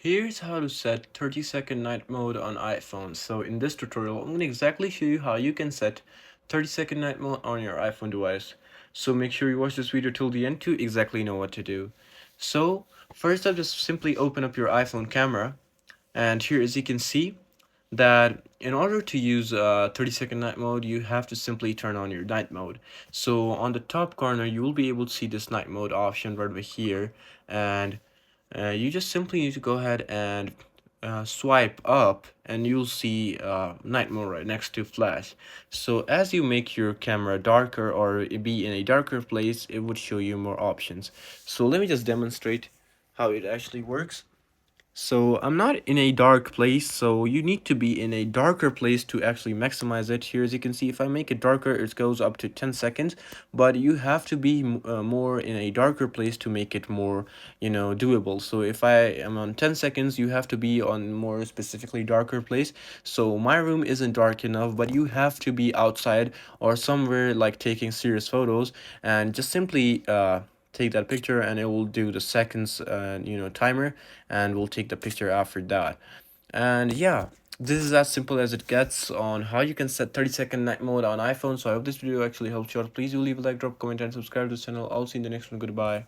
Here's how to set 30-second night mode on iPhone. So in this tutorial, I'm going to exactly show you how you can set 30-second night mode on your iPhone device. So make sure you watch this video till the end to exactly know what to do. So first up, just simply open up your iPhone camera, and here as you can see that in order to use 30-second night mode, you have to simply turn on your night mode. So on the top corner you will be able to see this night mode option right over here, and you just simply need to go ahead and swipe up and you'll see night mode right next to flash. So as you make your camera darker or be in a darker place, it would show you more options. So let me just demonstrate how it actually works. So I'm not in a dark place, so you need to be in a darker place to actually maximize it. Here as you can see, if I make it darker, it goes up to 10 seconds, but you have to be more in a darker place to make it more, doable. So if I am on 10 seconds, you have to be on more specifically darker place. So my room isn't dark enough, but you have to be outside or somewhere like taking serious photos, and just simply take that picture and it will do the seconds timer, and we'll take the picture after that. And yeah, this is as simple as it gets on how you can set 30-second night mode on iPhone. So I hope this video actually helped you out. Please do leave a like, drop a comment, and subscribe to this channel. I'll see you in the next one. Goodbye.